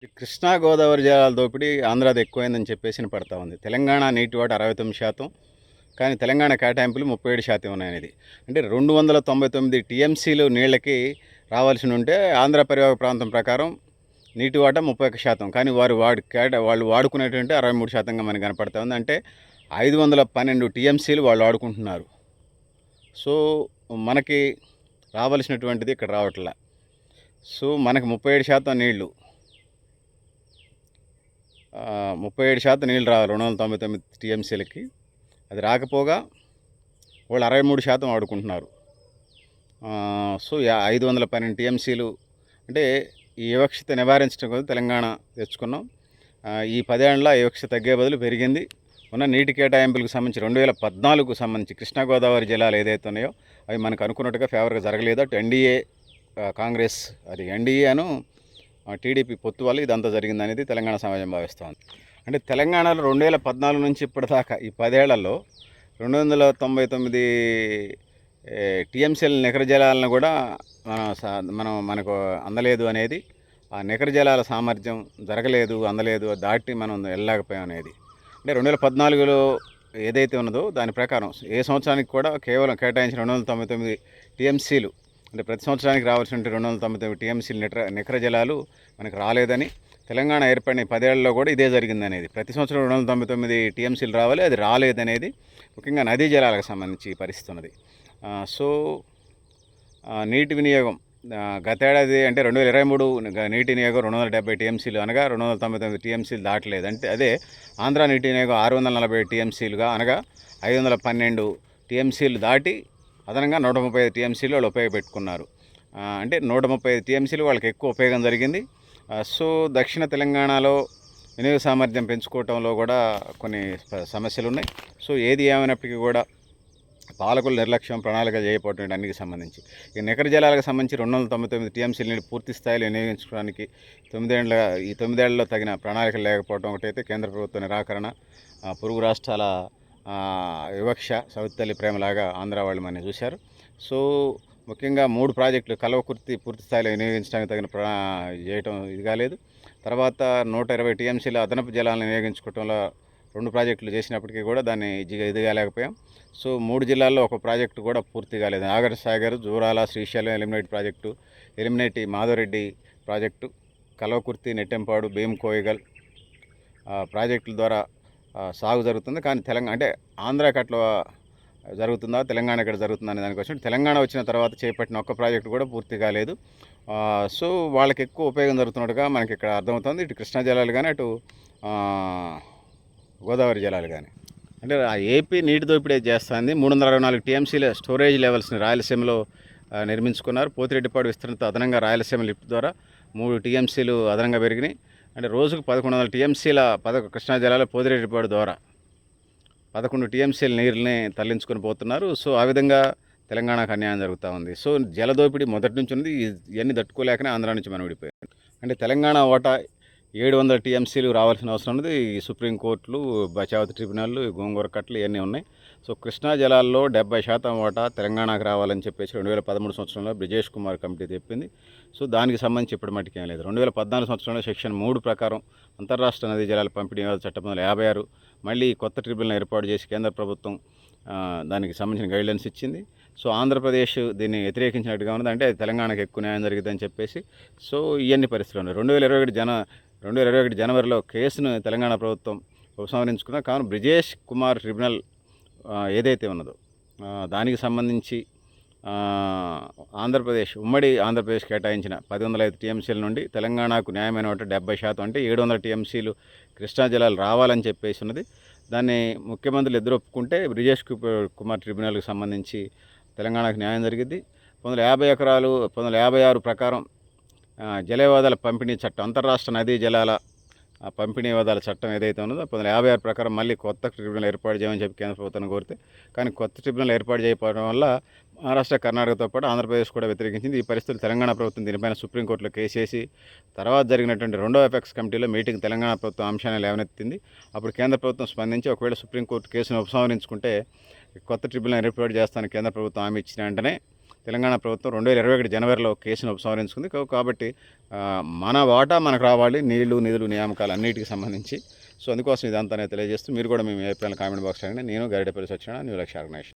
ఈ కృష్ణా గోదావరి జలాల దోపిడీ ఆంధ్రాది ఎక్కువైందని చెప్పేసి పడతా ఉంది. తెలంగాణ నీటి వాటా 69%, కానీ తెలంగాణ కేటాయింపులు 37% ఉన్నాయనేది. అంటే 299 టీఎంసీలు నీళ్ళకి రావాల్సి ఉంటే ఆంధ్ర పరివాహక ప్రాంతం ప్రకారం నీటి వాటా 31%, కానీ వాళ్ళు వాడుకునేటువంటి 63%గా మనకు కనపడతా ఉంది. అంటే 512 టీఎంసీలు వాళ్ళు వాడుకుంటున్నారు. సో మనకి రావాల్సినటువంటిది ఇక్కడ రావట్లా. సో మనకు 37% నీళ్లు 37% నీళ్ళు రావాలి 299 టీఎంసీలకి. అది రాకపోగా వాళ్ళు 63% వాడుకుంటున్నారు. సో 512 టీఎంసీలు అంటే ఈ వివక్షత నివారించడం కోసం తెలంగాణ తెచ్చుకున్నాం. ఈ 10 ఏళ్ళ ఈ వివక్షత తగ్గే బదులు పెరిగింది. ఉన్న నీటి కేటాయింపులకు సంబంధించి 2014కు సంబంధించి కృష్ణా గోదావరి జలాలు ఏదైతే ఉన్నాయో అవి మనకు అనుకున్నట్టుగా ఫేవర్గా జరగలేదు. అటు ఎన్డీఏ కాంగ్రెస్, అది ఎన్డీఏను టీడీపీ పొత్తు వల్ల ఇదంతా జరిగిందనేది తెలంగాణ సమాజం భావిస్తోంది. అంటే తెలంగాణలో 2014 నుంచి ఇప్పటిదాకా ఈ 10 ఏళ్లలో 299 టీఎంసీల నికర జలాలను కూడా మనకు అందలేదు అనేది, ఆ నికర జలాల సామర్థ్యం జరగలేదు, అందలేదు, దాటి మనం వెళ్ళలేకపోయాం అనేది. అంటే 2014లో ఏదైతే ఉన్నదో దాని ప్రకారం ఏ సంవత్సరానికి కూడా కేవలం కేటాయించిన 299 టీఎంసీలు, అంటే ప్రతి సంవత్సరానికి రావాల్సిన 299 టీఎంసీలు నికర జలాలు మనకు రాలేదని, తెలంగాణ ఏర్పడిన 10 ఏళ్లలో కూడా ఇదే జరిగిందనేది. ప్రతి సంవత్సరం 299 టీఎంసీలు రావాలి, అది రాలేదనేది ముఖ్యంగా నదీ జలాలకు సంబంధించి పరిస్థితి ఉన్నది. సో నీటి వినియోగం గతేడాది అంటే 2023 నీటి వినియోగం 270 టీఎంసీలు అనగా 299 టీఎంసీలు దాటలేదు. అంటే అదే ఆంధ్ర నీటి వినియోగం 640 టీఎంసీలుగా అనగా 512 టీఎంసీలు దాటి అదనంగా 135 టీఎంసీలు వాళ్ళు ఉపయోగపెట్టుకున్నారు. అంటే 135 టీఎంసీలు వాళ్ళకి ఎక్కువ ఉపయోగం జరిగింది. సో దక్షిణ తెలంగాణలో వినియోగ సామర్థ్యం పెంచుకోవటంలో కూడా కొన్ని సమస్యలు ఉన్నాయి. సో ఏది ఏమైనప్పటికీ కూడా పాలకుల నిర్లక్ష్యం, ప్రణాళిక చేయకపోవడం అన్నికి సంబంధించి ఈ నికర జలాలకు సంబంధించి 299 టీఎంసీలు నీళ్ళు పూర్తి స్థాయిలో వినియోగించుకోవడానికి 9 ఏళ్లలో తగిన ప్రణాళిక లేకపోవడం ఒకటైతే, కేంద్ర ప్రభుత్వ నిరాకరణ, పొరుగు రాష్ట్రాల వివక్ష, సౌతల్లి ప్రేమలాగా ఆంధ్ర వాళ్ళు మనం చూశారు. సో ముఖ్యంగా 3 ప్రాజెక్టులు కల్వకుర్తి పూర్తి స్థాయిలో వినియోగించడానికి తగిన చేయటం ఇది కాలేదు. తర్వాత 120 టీఎంసీల అదనపు జలాలను వినియోగించుకోవడంలో 2 ప్రాజెక్టులు చేసినప్పటికీ కూడా దాన్ని ఎదగలేకపోయాం. సో 3 జిల్లాల్లో ఒక ప్రాజెక్టు కూడా పూర్తి కాలేదు. నాగర్ సాగర్, జూరాల, శ్రీశైలం ఎలిమినేట్ ప్రాజెక్టు, ఎలిమినేటి మాధవరెడ్డి ప్రాజెక్టు, కల్వకుర్తి, నెట్టెంపాడు, భీమకోయిగల్ ప్రాజెక్టుల ద్వారా సాగు జరుగుతుంది. కానీ అంటే ఆంధ్రాకి అట్లా జరుగుతుందా, తెలంగాణ ఇక్కడ జరుగుతుందా అనే దానికోసం తెలంగాణ వచ్చిన తర్వాత చేపట్టిన ఒక్క ప్రాజెక్టు కూడా పూర్తి కాలేదు. సో వాళ్ళకి ఎక్కువ ఉపయోగం జరుగుతున్నట్టుగా మనకి ఇక్కడ అర్థమవుతుంది. ఇటు కృష్ణా జలాలు కానీ, అటు గోదావరి జలాలు కానీ. అంటే ఆ ఏపీ నీటి దోపిడీ చేస్తుంది. 364 టీఎంసీల స్టోరేజ్ లెవెల్స్ని రాయలసీమలో నిర్మించుకున్నారు. పోతిరెడ్డిపాడు విస్తరణతో అదనంగా రాయలసీమ లిఫ్ట్ ద్వారా 3 టీఎంసీలు అదనంగా పెరిగినాయి. అంటే రోజుకు 1100 టీఎంసీల కృష్ణా జలాలు పోతిరెడ్డిపాడు ద్వారా 11 టీఎంసీల నీరుని తరలించుకొని పోతున్నారు. సో ఆ విధంగా తెలంగాణకు అన్యాయం జరుగుతూ ఉంది. సో జలదోపిడీ మొదటి నుంచి ఉంది. ఇవన్నీ తట్టుకోలేకనే ఆంధ్ర నుంచి మనం విడిపోయాం. అంటే తెలంగాణ ఓటా 700 టీఎంసీలు రావాల్సిన అవసరం ఉంది. ఈ సుప్రీంకోర్టులు, బచావతి ట్రిబ్యునల్లు, గోంగూర కట్టలు ఇవన్నీ ఉన్నాయి. సో కృష్ణా జలాల్లో 70% ఓటా తెలంగాణకు రావాలని చెప్పేసి 2013 సంవత్సరంలో బ్రిజేష్ కుమార్ కమిటీ చెప్పింది. సో దానికి సంబంధించి ఇప్పటి మట్టుకేం లేదు. 2014 సంవత్సరంలో సెక్షన్ 3 ప్రకారం అంతర్రాష్ట్ర నదీ జలాల పంపిణీ చట్టం 56 మళ్ళీ కొత్త ట్రిబ్యునల్ ఏర్పాటు చేసి కేంద్ర ప్రభుత్వం దానికి సంబంధించిన గైడ్లైన్స్ ఇచ్చింది. సో ఆంధ్రప్రదేశ్ దీన్ని వ్యతిరేకించినట్టుగా ఉన్నది. అంటే తెలంగాణకు ఎక్కువ న్యాయం జరిగిందని చెప్పేసి. సో ఇవన్నీ పరిస్థితులు ఉన్నాయి. 2021 జనవరిలో కేసును తెలంగాణ ప్రభుత్వం ఉపసంహరించుకున్న. కావున బ్రిజేష్ కుమార్ ట్రిబ్యునల్ ఏదైతే ఉన్నదో దానికి సంబంధించి ఉమ్మడి ఆంధ్రప్రదేశ్ కేటాయించిన 1105 టీఎంసీల నుండి తెలంగాణకు న్యాయమైన 70%, అంటే 700 టీఎంసీలు కృష్ణా జలాలు రావాలని చెప్పేసి ఉన్నది. దాన్ని ముఖ్యమంత్రులు ఎదురు ఒప్పుకుంటే బ్రిజేష్ కుమార్ ట్రిబ్యునల్కి సంబంధించి తెలంగాణకు న్యాయం జరిగింది. 1956 ప్రకారం జల వివాదాల పంపిణీ చట్టం, అంతర్రాష్ట్ర నదీ జలాల పంపిణీ వివాదాల చట్టం ఏదైతే ఉన్నదో 1956 ప్రకారం మళ్ళీ కొత్త ట్రిబ్యునల్ ఏర్పాటు చేయమని చెప్పి కేంద్ర ప్రభుత్వాన్ని కోరితే, కానీ కొత్త ట్రిబ్యునల్ ఏర్పాటు చేయకపోవడం వల్ల మహారాష్ట్ర, కర్ణాటకతో పాటు ఆంధ్రప్రదేశ్ కూడా వ్యతిరేకించింది. ఈ పరిస్థితులు తెలంగాణ ప్రభుత్వం దీనిపైన సుప్రీంకోర్టులో కేసేసి తర్వాత జరిగినటువంటి 2వ ఎపెక్స్ కమిటీలో మీటింగ్ తెలంగాణ ప్రభుత్వం అంశాన్ని లేవనెత్తింది. అప్పుడు కేంద్ర ప్రభుత్వం స్పందించి ఒకవేళ సుప్రీంకోర్టు కేసును ఉపసంహరించుకుంటే కొత్త ట్రిబ్యునల్ ఏర్పాటు చేస్తానని కేంద్ర ప్రభుత్వం హామీ ఇచ్చిన వెంటనే తెలంగాణ ప్రభుత్వం 2021 జనవరిలో కేసును ఉపసంహరించుకుంది. కాబట్టి మన వాటా మనకు రావాలి, నీళ్లు, నిధులు, నియామకాలు అన్నిటికి సంబంధించి. సో అందుకోసం ఇదంతా నేను తెలియజేస్తూ మీరు కూడా మీ అభిప్రాయాలు కామెంట్ బాక్స్ అడగండి. నేను గరిడేపల్లి సత్యనారాయణ, న్యూ లక్ష్య ఆర్గనైజేషన్.